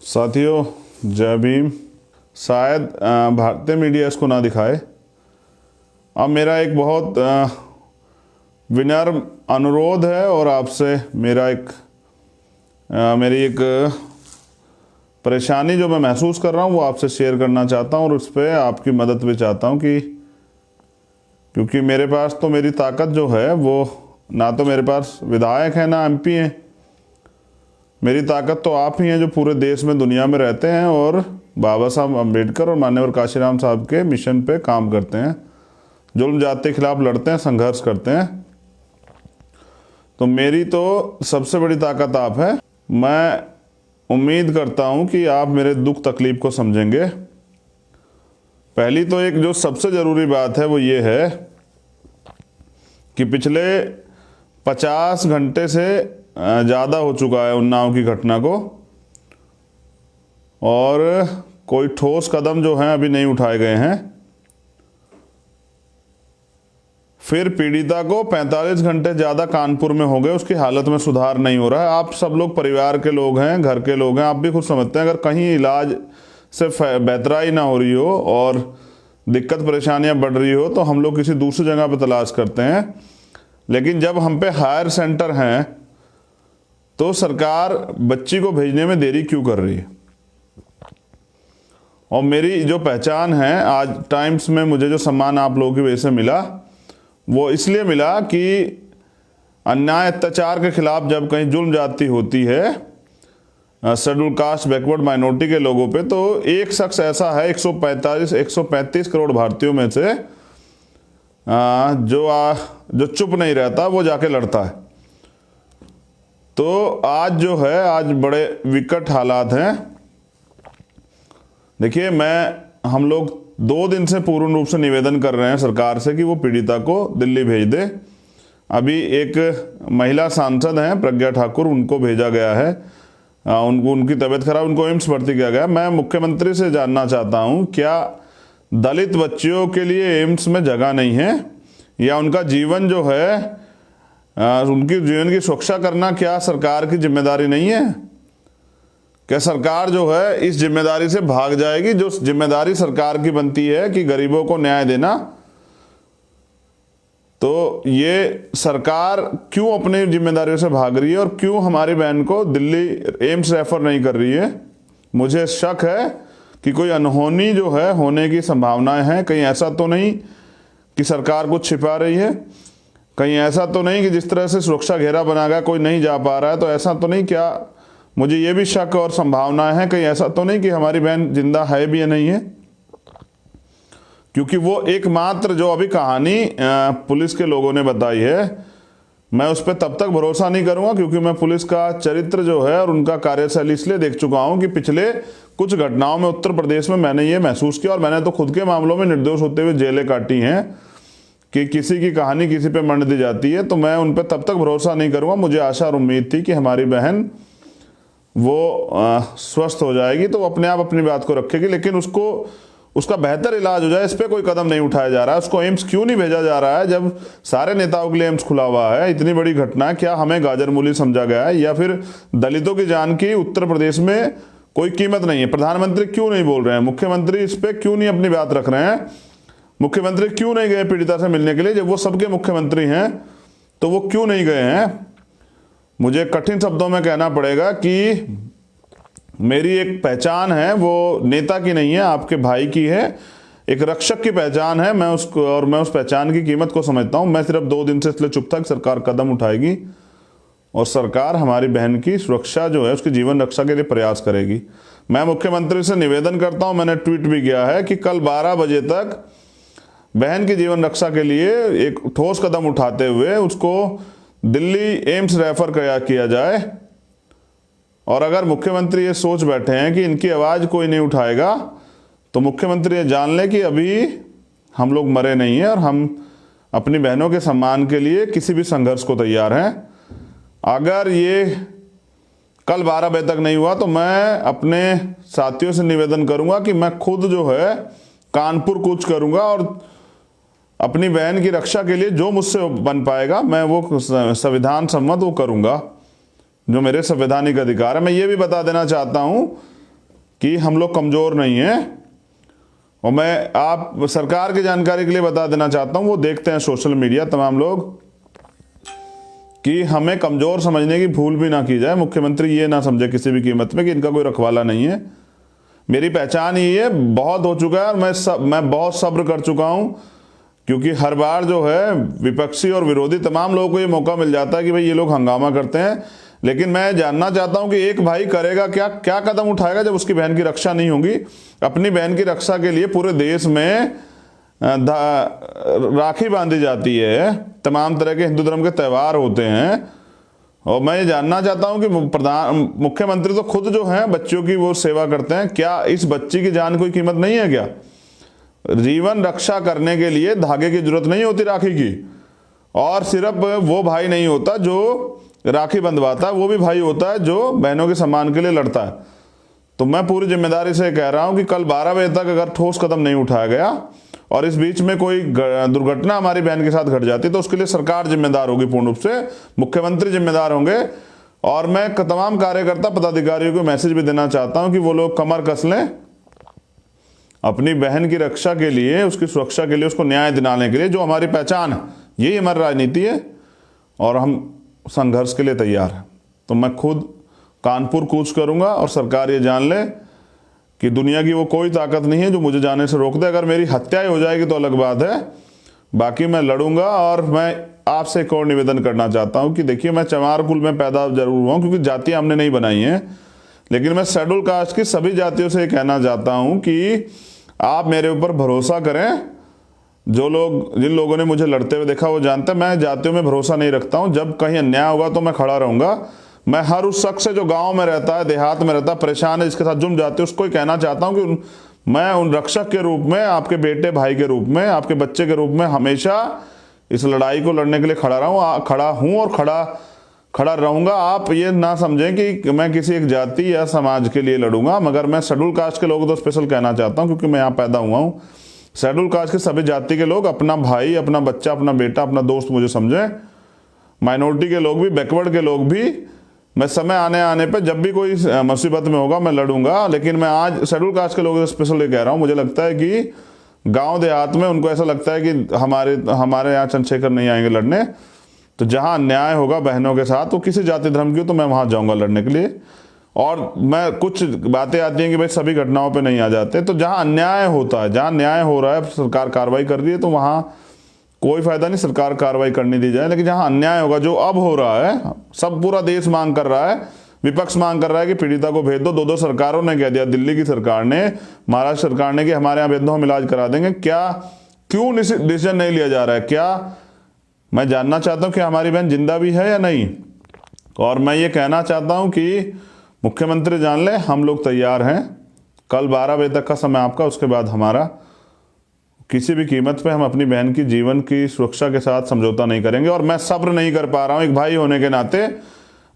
साथियों, जय भीम। शायद भारतीय मीडिया इसको ना दिखाए। अब मेरा एक बहुत विनम्र अनुरोध है और आपसे मेरी एक परेशानी जो मैं महसूस कर रहा हूँ वो आपसे शेयर करना चाहता हूँ और उस पर आपकी मदद भी चाहता हूँ क्योंकि मेरे पास तो मेरी ताकत जो है वो ना तो मेरे पास विधायक है ना एमपी हैं। मेरी ताकत तो आप ही हैं जो पूरे देश में दुनिया में रहते हैं और बाबा साहब अम्बेडकर और माननीय काशीराम साहब के मिशन पे काम करते हैं, जुल्म जाति के खिलाफ लड़ते हैं, संघर्ष करते हैं। तो मेरी तो सबसे बड़ी ताकत आप है। मैं उम्मीद करता हूं कि आप मेरे दुख तकलीफ को समझेंगे। पहली तो एक जो सबसे ज़रूरी बात है वो ये है कि पिछले 50 घंटे से ज़्यादा हो चुका है उन्नाव की घटना को और कोई ठोस कदम जो हैं अभी नहीं उठाए गए हैं। फिर पीड़िता को 45 घंटे ज़्यादा कानपुर में हो गए, उसकी हालत में सुधार नहीं हो रहा है। आप सब लोग परिवार के लोग हैं, घर के लोग हैं, आप भी खुद समझते हैं अगर कहीं इलाज से बेहतराई ना हो रही हो और दिक्कत परेशानियां बढ़ रही हो तो हम लोग किसी दूसरी जगह पर तलाश करते हैं। लेकिन जब हम पे हायर सेंटर हैं तो सरकार बच्ची को भेजने में देरी क्यों कर रही है। और मेरी जो पहचान है, आज टाइम्स में मुझे जो सम्मान आप लोगों की वजह से मिला वो इसलिए मिला कि अन्याय अत्याचार के खिलाफ जब कहीं जुल्म जाती होती है शेड्यूल कास्ट बैकवर्ड माइनॉरिटी के लोगों पे, तो एक शख्स ऐसा है 135 करोड़ भारतीयों में से जो चुप नहीं रहता, वो जाके लड़ता है। तो आज जो है, आज बड़े विकट हालात हैं। देखिए, हम लोग 2 दिन से पूर्ण रूप से निवेदन कर रहे हैं सरकार से कि वो पीड़िता को दिल्ली भेज दे। अभी एक महिला सांसद हैं प्रज्ञा ठाकुर, उनको भेजा गया है। उनकी तबीयत खराब, उनको एम्स भर्ती किया गया। मैं मुख्यमंत्री से जानना चाहता हूं, क्या दलित बच्चियों के लिए एम्स में जगह नहीं है या उनका जीवन जो है, उनकी जीवन की सुरक्षा करना क्या सरकार की जिम्मेदारी नहीं है? क्या सरकार जो है इस जिम्मेदारी से भाग जाएगी जो जिम्मेदारी सरकार की बनती है कि गरीबों को न्याय देना? तो ये सरकार क्यों अपनी जिम्मेदारियों से भाग रही है और क्यों हमारी बहन को दिल्ली एम्स रेफर नहीं कर रही है? मुझे शक है कि कोई अनहोनी जो है होने की संभावनाएं हैं। कहीं ऐसा तो नहीं कि सरकार कुछ छिपा रही है, कहीं ऐसा तो नहीं कि जिस तरह से सुरक्षा घेरा बना गया कोई नहीं जा पा रहा है, तो ऐसा तो नहीं? क्या मुझे ये भी शक और संभावनाएं हैं कहीं ऐसा तो नहीं कि हमारी बहन जिंदा है भी या नहीं है? क्योंकि वो एकमात्र जो अभी कहानी पुलिस के लोगों ने बताई है, मैं उस पर तब तक भरोसा नहीं करूंगा क्योंकि मैं पुलिस का चरित्र जो है और उनका कार्यशैली इसलिए देख चुका हूं कि पिछले कुछ घटनाओं में उत्तर प्रदेश में मैंने ये महसूस किया और मैंने तो खुद के मामलों में निर्दोष होते हुए जेलें काटी हैं कि किसी की कहानी किसी पे मंड दी जाती है। तो मैं उन पर तब तक भरोसा नहीं करूंगा। मुझे आशा और उम्मीद थी कि हमारी बहन वो स्वस्थ हो जाएगी तो वो अपने आप अपनी बात को रखेगी, लेकिन उसका बेहतर इलाज हो जाए इस पर कोई कदम नहीं उठाया जा रहा है। उसको एम्स क्यों नहीं भेजा जा रहा है जब सारे नेताओं के लिए एम्स खुला हुआ है? इतनी बड़ी घटना है, क्या हमें गाजर मूली समझा गया है या फिर दलितों की जान की उत्तर प्रदेश में कोई कीमत नहीं है? प्रधानमंत्री क्यों नहीं बोल रहे हैं? मुख्यमंत्री इस पर क्यों नहीं अपनी बात रख रहे हैं? मुख्यमंत्री क्यों नहीं गए पीड़िता से मिलने के लिए? जब वो सबके मुख्यमंत्री हैं तो वो क्यों नहीं गए हैं? मुझे कठिन शब्दों में कहना पड़ेगा कि मेरी एक पहचान है वो नेता की नहीं है, आपके भाई की है, एक रक्षक की पहचान है। मैं उस पहचान की कीमत को समझता हूं। मैं सिर्फ 2 दिन से इसलिए चुप था कि सरकार कदम उठाएगी और सरकार हमारी बहन की सुरक्षा जो है, उसकी जीवन रक्षा के लिए प्रयास करेगी। मैं मुख्यमंत्री से निवेदन करता हूं, मैंने ट्वीट भी किया है कि कल 12 बजे तक बहन की जीवन रक्षा के लिए एक ठोस कदम उठाते हुए उसको दिल्ली एम्स रेफर किया जाए। और अगर मुख्यमंत्री ये सोच बैठे हैं कि इनकी आवाज़ कोई नहीं उठाएगा तो मुख्यमंत्री ये जान लें कि अभी हम लोग मरे नहीं हैं और हम अपनी बहनों के सम्मान के लिए किसी भी संघर्ष को तैयार हैं। अगर ये कल 12 बजे तक नहीं हुआ तो मैं अपने साथियों से निवेदन करूंगा कि मैं खुद जो है कानपुर कूच करूंगा और अपनी बहन की रक्षा के लिए जो मुझसे बन पाएगा मैं वो संविधान सम्मत वो करूंगा, जो मेरे संवैधानिक अधिकार है। मैं ये भी बता देना चाहता हूं कि हम लोग कमज़ोर नहीं हैं। और मैं आप सरकार की जानकारी के लिए बता देना चाहता हूँ, वो देखते हैं सोशल मीडिया तमाम लोग, कि हमें कमज़ोर समझने की भूल भी ना की जाए। मुख्यमंत्री ये ना समझे किसी भी कीमत में कि इनका कोई रखवाला नहीं है। मेरी पहचान ही है, बहुत हो चुका है और मैं बहुत सब्र कर चुका हूँ, क्योंकि हर बार जो है विपक्षी और विरोधी तमाम लोगों को ये मौका मिल जाता है कि भाई ये लोग हंगामा करते हैं। लेकिन मैं जानना चाहता हूं कि एक भाई करेगा क्या, क्या कदम उठाएगा जब उसकी बहन की रक्षा नहीं होगी। अपनी बहन की रक्षा के लिए पूरे देश में राखी बांधी जाती है, तमाम तरह के हिंदू धर्म के त्यौहार होते हैं। और मैं ये जानना चाहता हूं कि मुख्यमंत्री तो खुद जो हैं बच्चों की वो सेवा करते हैं, क्या इस बच्ची की जान कोई कीमत नहीं है क्या? जीवन रक्षा करने के लिए धागे की जरूरत नहीं होती राखी की। और सिर्फ वो भाई नहीं होता जो राखी बंधवाता है, वो भी भाई होता है जो बहनों के सम्मान के लिए लड़ता है। तो मैं पूरी जिम्मेदारी से कह रहा हूं कि कल 12 बजे तक अगर ठोस कदम नहीं उठाया गया और इस बीच में कोई दुर्घटना हमारी बहन के साथ घट जाती तो उसके लिए सरकार जिम्मेदार होगी, पूर्ण रूप से मुख्यमंत्री जिम्मेदार होंगे। और मैं तमाम कार्यकर्ता पदाधिकारियों को मैसेज भी देना चाहता हूं कि वो लोग कमर कस लें अपनी बहन की रक्षा के लिए, उसकी सुरक्षा के लिए, उसको न्याय दिलाने के लिए, जो हमारी पहचान है, यही हमारी राजनीति है और हम संघर्ष के लिए तैयार हैं। तो मैं खुद कानपुर कूच करूंगा और सरकार ये जान ले कि दुनिया की वो कोई ताकत नहीं है जो मुझे जाने से रोक दे। अगर मेरी हत्या ही हो जाएगी तो अलग बात है, बाकी मैं लड़ूंगा। और मैं आपसे एक और निवेदन करना चाहता हूं कि देखिए, मैं चमार कुल में पैदा जरूर हुआ हूं, क्योंकि जातियां हमने नहीं बनाई हैं, लेकिन मैं शेड्यूल कास्ट की सभी जातियों से कहना चाहता हूं कि आप मेरे ऊपर भरोसा करें। जिन लोगों ने मुझे लड़ते हुए देखा वो जानते हैं मैं जातियों में भरोसा नहीं रखता हूं। जब कहीं अन्याय होगा तो मैं खड़ा रहूंगा। मैं हर उस शख्स से जो गांव में रहता है, देहात में रहता है, परेशान है, जिसके साथ जुम जाते हैं, उसको ही कहना चाहता हूं कि मैं उन रक्षक के रूप में, आपके बेटे भाई के रूप में, आपके बच्चे के रूप में हमेशा इस लड़ाई को लड़ने के लिए खड़ा हूं और खड़ा रहूंगा। आप ये ना समझें कि मैं किसी एक जाति या समाज के लिए लड़ूंगा, मगर मैं शेड्यूल कास्ट के लोगों को तो स्पेशल कहना चाहता हूं, क्योंकि मैं यहाँ पैदा हुआ हूं। शेड्यूल कास्ट के सभी जाति के लोग अपना भाई, अपना बच्चा, अपना बेटा, अपना दोस्त मुझे समझें। माइनॉरिटी के लोग भी, बैकवर्ड के लोग भी, मैं समय आने पे जब भी कोई मुसीबत में होगा मैं लड़ूंगा। लेकिन मैं आज शेड्यूल कास्ट के लोगों से स्पेशल ये कह रहा हूँ, मुझे लगता है कि गाँव देहात में उनको ऐसा लगता है कि हमारे यहाँ चंद्रशेखर नहीं आएंगे लड़ने। तो जहाँ अन्याय होगा बहनों के साथ, वो किसी जाति धर्म की हो, तो मैं वहाँ जाऊँगा लड़ने के लिए। और मैं कुछ बातें आती हैं कि भाई सभी घटनाओं पे नहीं आ जाते, तो जहाँ अन्याय होता है, जहाँ न्याय हो रहा है, सरकार कार्रवाई कर रही है, तो वहाँ कोई फायदा नहीं, सरकार कार्रवाई करनी दी जाए। लेकिन जहाँ अन्याय होगा, जो अब हो रहा है, सब पूरा देश मांग कर रहा है, विपक्ष मांग कर रहा है कि पीड़िता को भेज दो। दो सरकारों ने कह दिया, दिल्ली की सरकार ने, महाराष्ट्र सरकार ने, कि हमारे यहाँ भेज दो, हम इलाज करा देंगे। क्यों डिसीजन नहीं लिया जा रहा है? क्या मैं जानना चाहता हूँ कि हमारी बहन जिंदा भी है या नहीं। और मैं ये कहना चाहता हूँ कि मुख्यमंत्री जान ले, हम लोग तैयार हैं। कल 12 बजे तक का समय आपका, उसके बाद हमारा। किसी भी कीमत पे हम अपनी बहन की जीवन की सुरक्षा के साथ समझौता नहीं करेंगे। और मैं सब्र नहीं कर पा रहा हूँ, एक भाई होने के नाते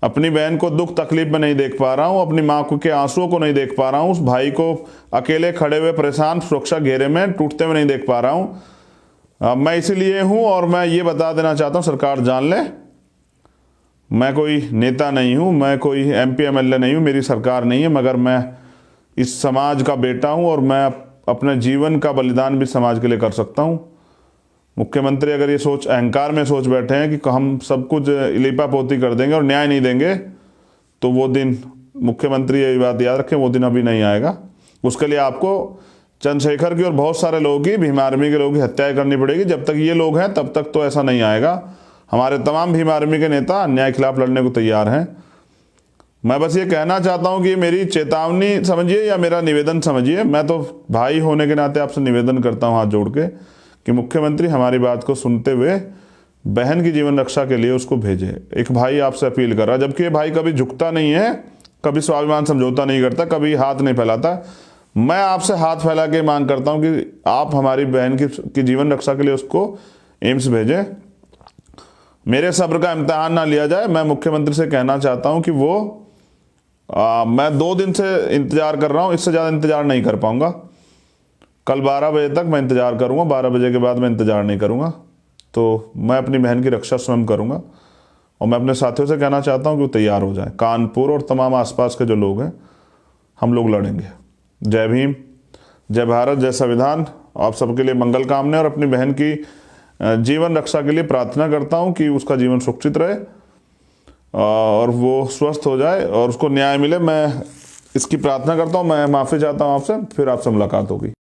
अपनी बहन को दुख तकलीफ में नहीं देख पा रहा हूँ, अपनी माँ के आंसुओं को नहीं देख पा रहा हूँ, उस भाई को अकेले खड़े हुए परेशान सुरक्षा घेरे में टूटते हुए नहीं देख पा रहा हूँ। मैं इसीलिए हूँ। और मैं ये बता देना चाहता हूँ, सरकार जान ले, मैं कोई नेता नहीं हूँ, मैं कोई MP MLA नहीं हूँ, मेरी सरकार नहीं है, मगर मैं इस समाज का बेटा हूँ और मैं अपने जीवन का बलिदान भी समाज के लिए कर सकता हूँ। मुख्यमंत्री अगर ये अहंकार में सोच बैठे हैं कि हम सब कुछ लिपापोती कर देंगे और न्याय नहीं देंगे, तो वो दिन, मुख्यमंत्री ये बात याद रखें, वो दिन अभी नहीं आएगा। उसके लिए आपको चंद्रशेखर की और बहुत सारे लोगों की, भीम आर्मी के लोगों की हत्याएं करनी पड़ेगी। जब तक ये लोग हैं तब तक तो ऐसा नहीं आएगा। हमारे तमाम भीम आर्मी के नेता अन्याय के खिलाफ लड़ने को तैयार हैं। मैं बस ये कहना चाहता हूं कि मेरी चेतावनी समझिए या मेरा निवेदन समझिए। मैं तो भाई होने के नाते आपसे निवेदन करता हूं हाथ जोड़ के कि मुख्यमंत्री हमारी बात को सुनते हुए बहन की जीवन रक्षा के लिए उसको भेजे। एक भाई आपसे अपील कर रहा है, जबकि ये भाई कभी झुकता नहीं है, कभी स्वाभिमान समझौता नहीं करता, कभी हाथ नहीं फैलाता। मैं आपसे हाथ फैला के मांग करता हूं कि आप हमारी बहन की जीवन रक्षा के लिए उसको एम्स भेजें। मेरे सब्र का इम्तिहान ना लिया जाए। मैं मुख्यमंत्री से कहना चाहता हूं कि मैं 2 दिन से इंतजार कर रहा हूं, इससे ज़्यादा इंतजार नहीं कर पाऊंगा। कल 12 बजे तक मैं इंतजार करूंगा, 12 बजे के बाद मैं इंतजार नहीं करूंगा। तो मैं अपनी बहन की रक्षा स्वयं करूंगा। और मैं अपने साथियों से कहना चाहता हूं कि वो तैयार हो जाए। कानपुर और तमाम आसपास के जो लोग हैं, हम लोग लड़ेंगे। जय भीम, जय भारत, जय संविधान। आप सबके लिए मंगल कामना और अपनी बहन की जीवन रक्षा के लिए प्रार्थना करता हूं कि उसका जीवन सुरक्षित रहे और वो स्वस्थ हो जाए और उसको न्याय मिले। मैं इसकी प्रार्थना करता हूं। मैं माफ़ी चाहता हूं आपसे, फिर आपसे मुलाकात होगी।